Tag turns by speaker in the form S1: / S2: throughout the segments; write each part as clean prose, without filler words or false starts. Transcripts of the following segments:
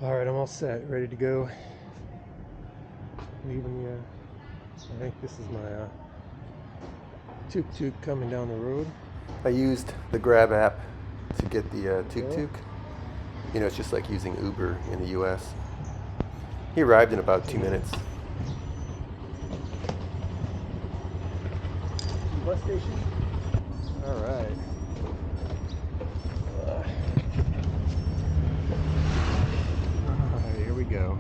S1: Alright, I'm all set, ready to go. Leaving the, I think this is my tuk-tuk coming down the road. I used the Grab app to get the tuk-tuk. You know, it's just like using Uber in the US. He arrived in about 2 minutes. Bus station? Alright. Here we go.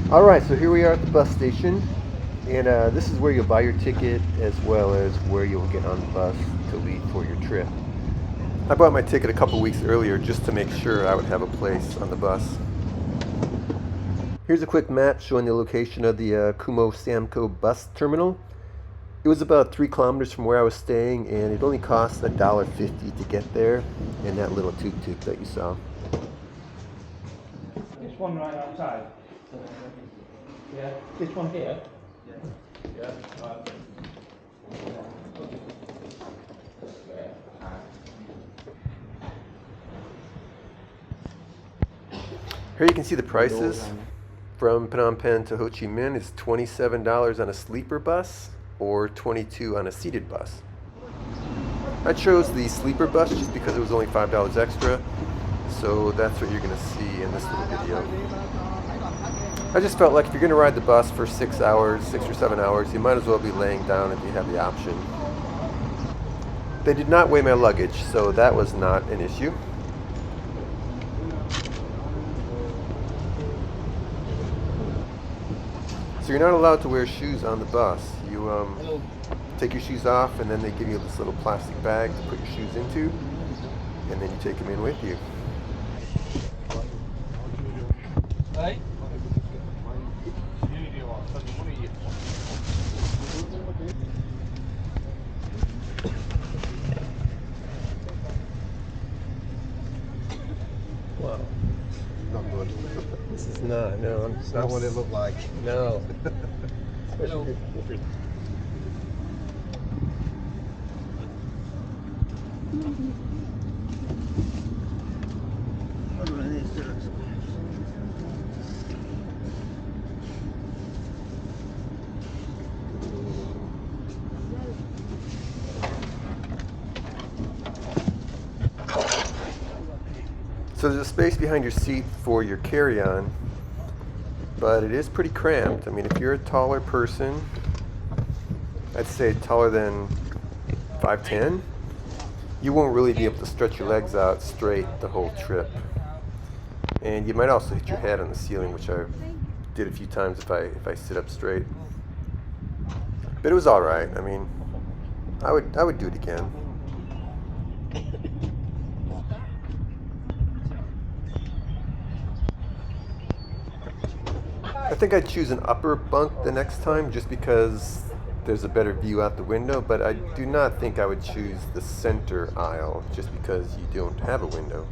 S1: Alright, so here we are at the bus station, and this is where you'll buy your ticket as well as where you'll get on the bus to leave for your trip. I bought my ticket a couple weeks earlier just to make sure I would have a place on the bus. Here's a quick map showing the location of the Kumho Samco bus terminal. It was about 3 kilometers from where I was staying, and it only cost $1.50 to get there in that little tuk-tuk that you saw.
S2: This one right outside. Yeah. This one here. Yeah. Yeah. Right.
S1: Here you can see the prices. From Phnom Penh to Ho Chi Minh is $27 on a sleeper bus or $22 on a seated bus. I chose the sleeper bus just because it was only $5 extra, so that's what you're going to see in this little video. I just felt like if you're going to ride the bus for 6 hours, 6 or 7 hours, you might as well be laying down if you have the option. They did not weigh my luggage, so that was not an issue. So you're not allowed to wear shoes on the bus. You take your shoes off, and then they give you this little plastic bag to put your shoes into, and then you take them in with you.
S2: Right.
S1: Wow.
S3: Not good.
S1: This is not, no.
S3: It's not what it looked like.
S1: No.
S2: Hello.
S1: If you're So there's a space behind your seat for your carry-on, but it is pretty cramped. I mean, if you're a taller person, I'd say taller than 5'10", you won't really be able to stretch your legs out straight the whole trip. And you might also hit your head on the ceiling, which I did a few times if I sit up straight. But it was all right. I mean, I would do it again. I think I'd choose an upper bunk the next time just because there's a better view out the window, but I do not think I would choose the center aisle just because you don't have a window.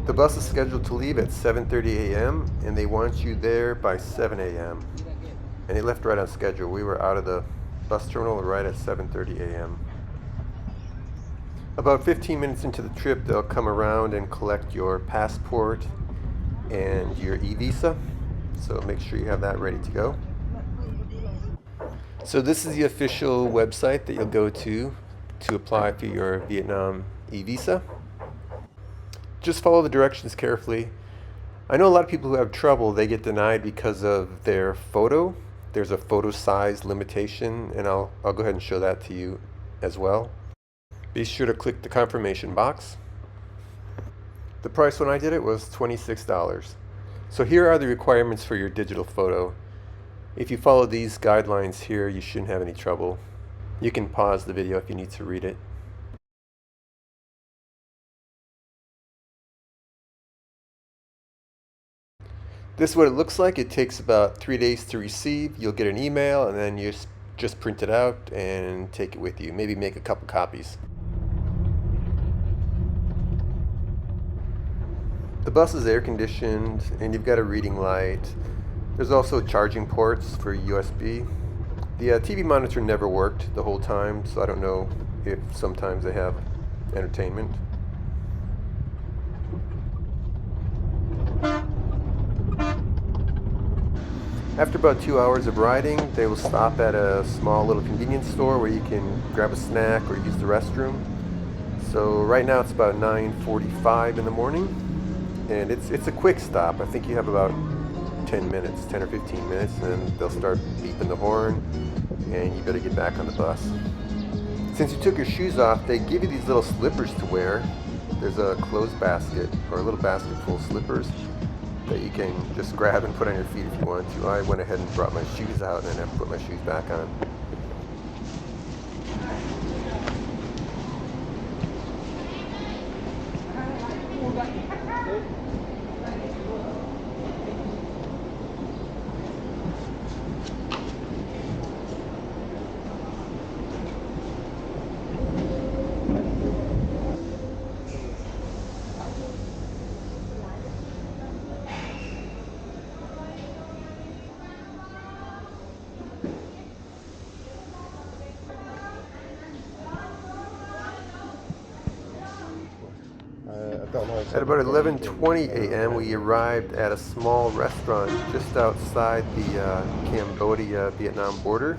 S1: The bus is scheduled to leave at 7:30 a.m. and they want you there by 7 a.m. And they left right on schedule. We were out of the bus terminal right at 7:30 a.m. About 15 minutes into the trip, they'll come around and collect your passport and your e-visa. So make sure you have that ready to go. So this is the official website that you'll go to apply for your Vietnam e-visa. Just follow the directions carefully. I know a lot of people who have trouble, they get denied because of their photo. There's a photo size limitation, and I'll go ahead and show that to you as well. Be sure to click the confirmation box. The price when I did it was $26. So here are the requirements for your digital photo. If you follow these guidelines here, you shouldn't have any trouble. You can pause the video if you need to read it. This is what it looks like. It takes about 3 days to receive. You'll get an email, and then you just print it out and take it with you. Maybe make a couple copies. The bus is air conditioned and you've got a reading light. There's also charging ports for USB. The TV monitor never worked the whole time, so I don't know if sometimes they have entertainment. After about 2 hours of riding, they will stop at a small little convenience store where you can grab a snack or use the restroom. So right now it's about 9:45 in the morning, and it's a quick stop. I think you have about 10 minutes, 10 or 15 minutes, and they'll start beeping the horn, and you better get back on the bus. Since you took your shoes off, they give you these little slippers to wear. There's a clothes basket, or a little basket full of slippers that you can just grab and put on your feet if you want to. I went ahead and brought my shoes out and then I put my shoes back on. At about 11:20 a.m. we arrived at a small restaurant just outside the Cambodia-Vietnam border.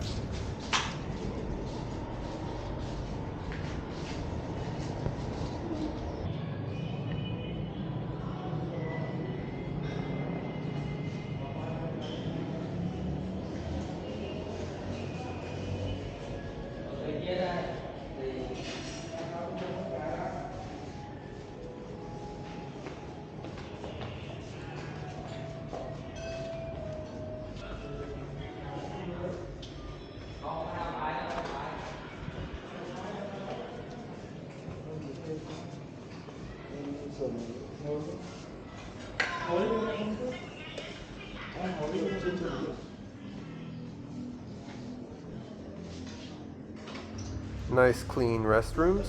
S1: Nice clean restrooms.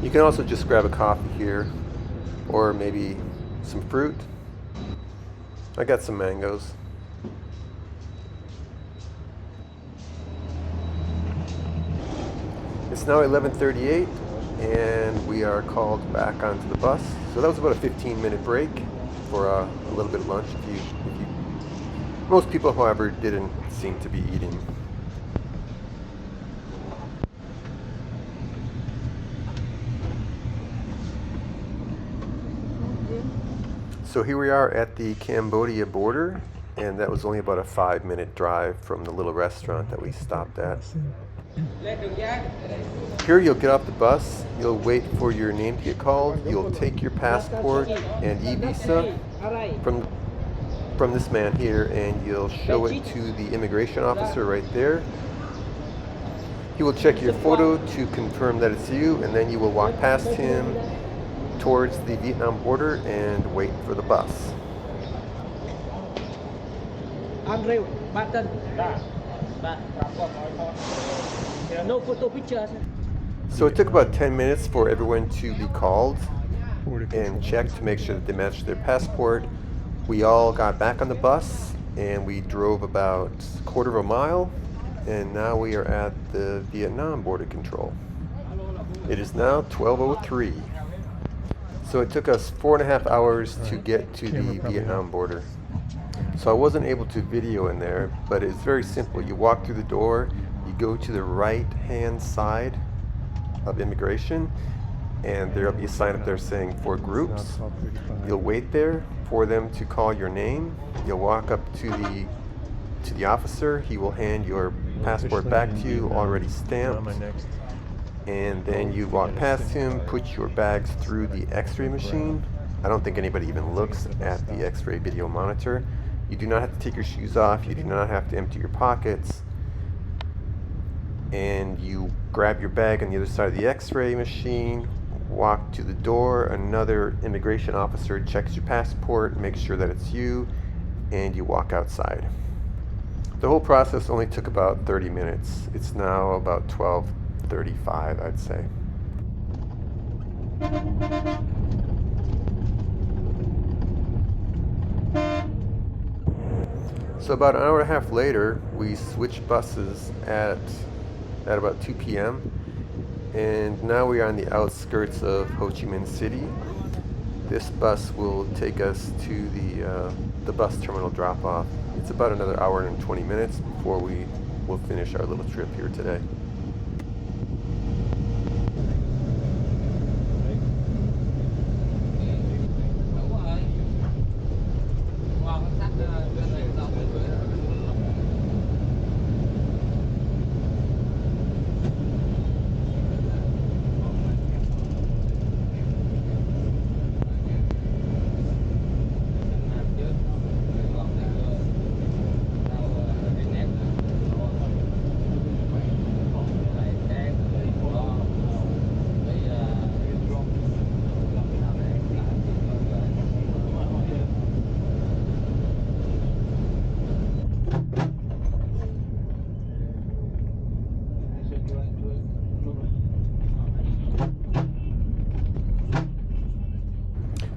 S1: You can also just grab a coffee here, or maybe some fruit. I got some mangoes. It's now 11:38 and we are called back onto the bus. So that was about a 15-minute break for a little bit of lunch. Most people, however, didn't seem to be eating. So here we are at the Cambodia border, and that was only about a 5-minute drive from the little restaurant that we stopped at. Here you'll get off the bus, you'll wait for your name to get called, you'll take your passport and e-visa from this man here, and you'll show it to the immigration officer right there. He will check your photo to confirm that it's you, and then you will walk past him towards the Vietnam border and wait for the bus.
S2: No photo pictures.
S1: So it took about 10 minutes for everyone to be called and checked to make sure that they matched their passport. We all got back on the bus and we drove about a quarter of a mile, and now we are at the Vietnam border control. It is now 12:03. So it took us 4.5 hours to get to the Vietnam border. So I wasn't able to video in there, but it's very simple. You walk through the door, you go to the right-hand side of immigration, and there'll be a sign up there saying for groups. You'll wait there for them to call your name. You'll walk up to the officer. He will hand your passport back to you, already stamped. And then you walk past him, put your bags through the x-ray machine. I don't think anybody even looks at the x-ray video monitor. You do not have to take your shoes off. You do not have to empty your pockets. And You grab your bag on the other side of the x-ray machine, walk to the door, another immigration officer checks your passport, makes sure that it's you, and you walk outside. The whole process only took about 30 minutes. It's now about 12:35, I'd say. So about an hour and a half later, we switched buses at about 2 p.m. and now we are on the outskirts of Ho Chi Minh City. This bus will take us to the bus terminal drop-off. It's about another hour and 20 minutes before we will finish our little trip here today.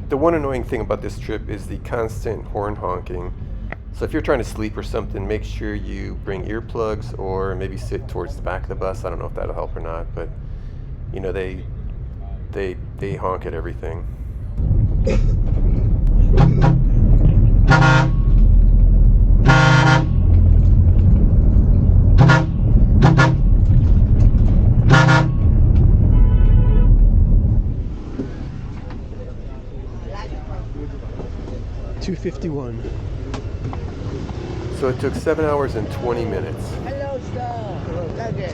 S1: The one annoying thing about this trip is the constant horn honking. So if you're trying to sleep or something, make sure you bring earplugs or maybe sit towards the back of the bus. I don't know if that'll help or not, but you know, they honk at everything.
S2: $2.51.
S1: So it took 7 hours and 20 minutes.
S4: Hello, sir. Luggage.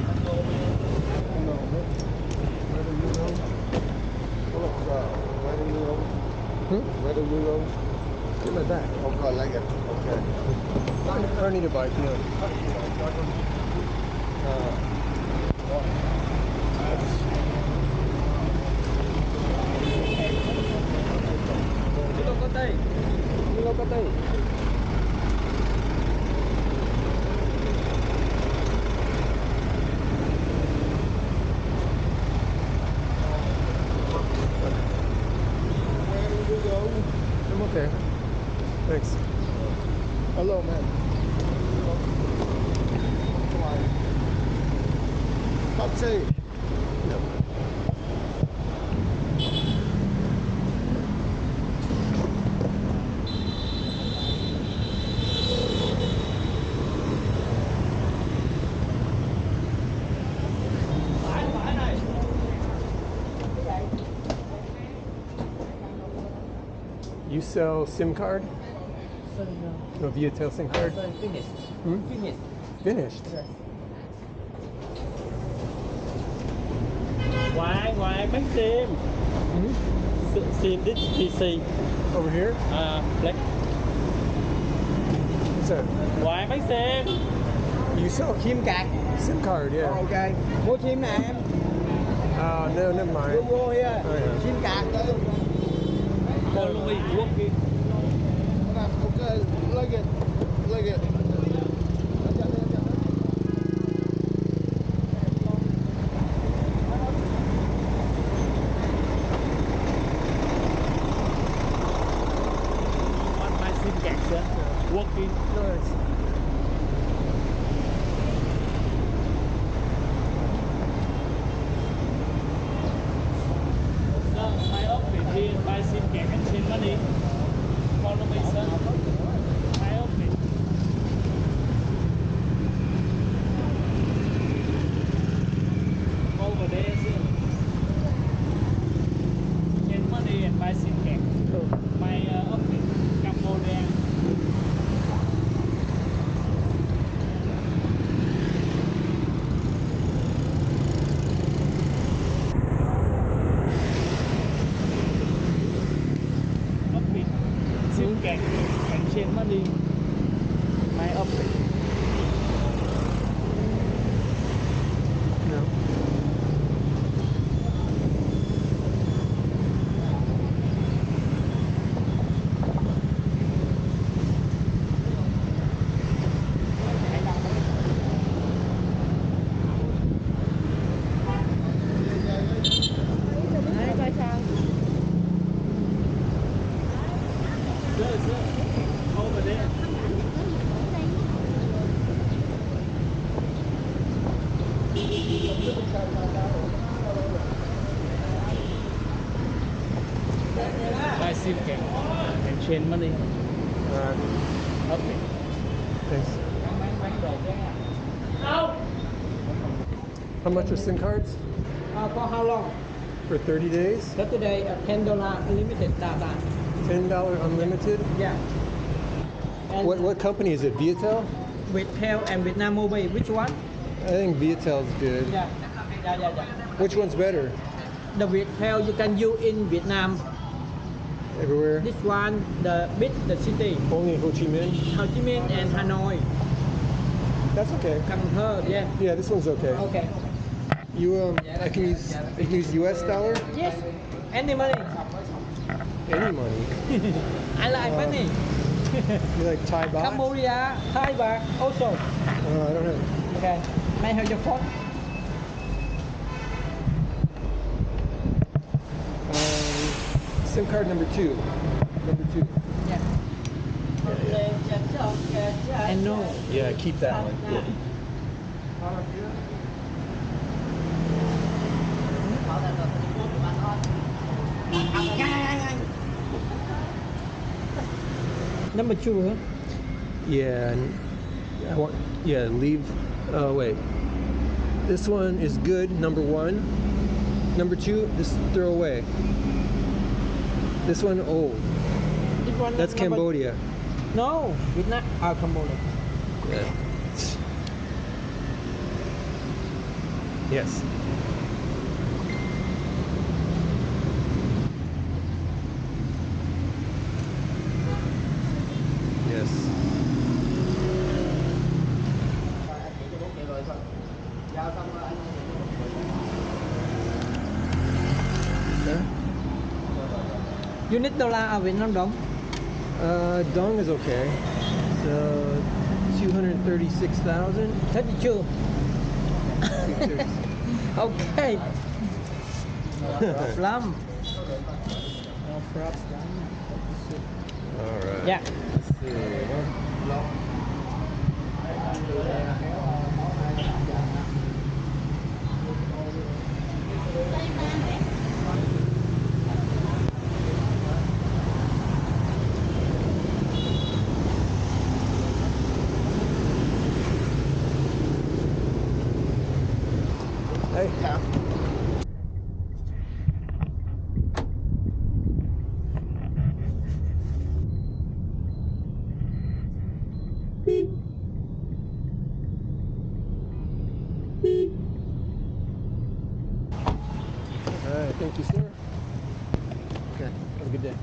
S3: Where do you go?
S2: Get my back.
S3: Okay, like it. Okay.
S2: I don't need a bike, no. I'm okay. Thanks.
S3: Hello, man. Taxi.
S2: You sell SIM card? No, Viatel SIM card?
S4: Finished.
S2: Hmm?
S4: Finished.
S2: Finished.
S5: Ngoài bán sim.
S2: Hmm?
S5: Sim this PC.
S2: Over here?
S5: Black.
S2: What's that?
S5: Ngoài bán sim.
S2: You sell
S4: SIM card.
S2: SIM card, yeah.
S4: Ok. Mua SIM nè em.
S2: No, never mind.
S4: Vô here.
S2: Oh, yeah.
S4: SIM card.
S5: Follow me walking.
S3: Okay, like it. Like it.
S5: On my SIM card, sir. Working.
S2: No, it's...
S5: Sir, my office here buy SIM card and change money. Follow me, sir. My office. Over there, sir. Change money and buy SIM card. My office, Cambodia. Office, SIM card and change money. My office.
S2: No.
S5: SIM can change money. Okay.
S1: Thanks. How much are SIM cards?
S4: For how long?
S1: For 30 days?
S4: Saturday, $10 unlimited data.
S1: $10 unlimited?
S4: Yeah. And
S1: What company is it? Viettel?
S4: Viettel and Vietnam Mobile, which one?
S1: I think Viettel's good.
S4: Yeah.
S1: Which one's better?
S4: The Viettel you can use in Vietnam.
S1: Everywhere?
S4: This one, the city.
S1: Only in Ho Chi Minh?
S4: Ho Chi Minh and Hanoi.
S1: That's okay.
S4: Kumho, yeah.
S1: Yeah, this one's okay.
S4: Okay.
S1: I can use US dollar?
S4: Yes. Any money.
S1: Any money.
S4: I like money.
S1: You like Thai baht?
S4: Cambodia, Thai baht also.
S1: I don't have.
S4: Okay. May I have your phone?
S1: SIM card number 2. Number 2.
S4: Yeah. I know.
S1: Yeah, keep that one.
S4: Number 2, huh?
S1: Yeah, leave. Oh, wait. This one is good, number 1. Number 2, just throw away. This one, old.
S4: This one
S1: That's
S4: number-
S1: Cambodia.
S4: No, Vietnam. Cambodia.
S1: Yeah. Yes. Yes. Okay.
S4: You need dollar ở Việt Nam đồng?
S1: Dong is okay. So 236,000.
S4: 32. Okay. No problem. No problem.
S1: All right.
S4: Yeah.
S1: Let's see. Hey. All right, thank you, sir. Okay, have a good day.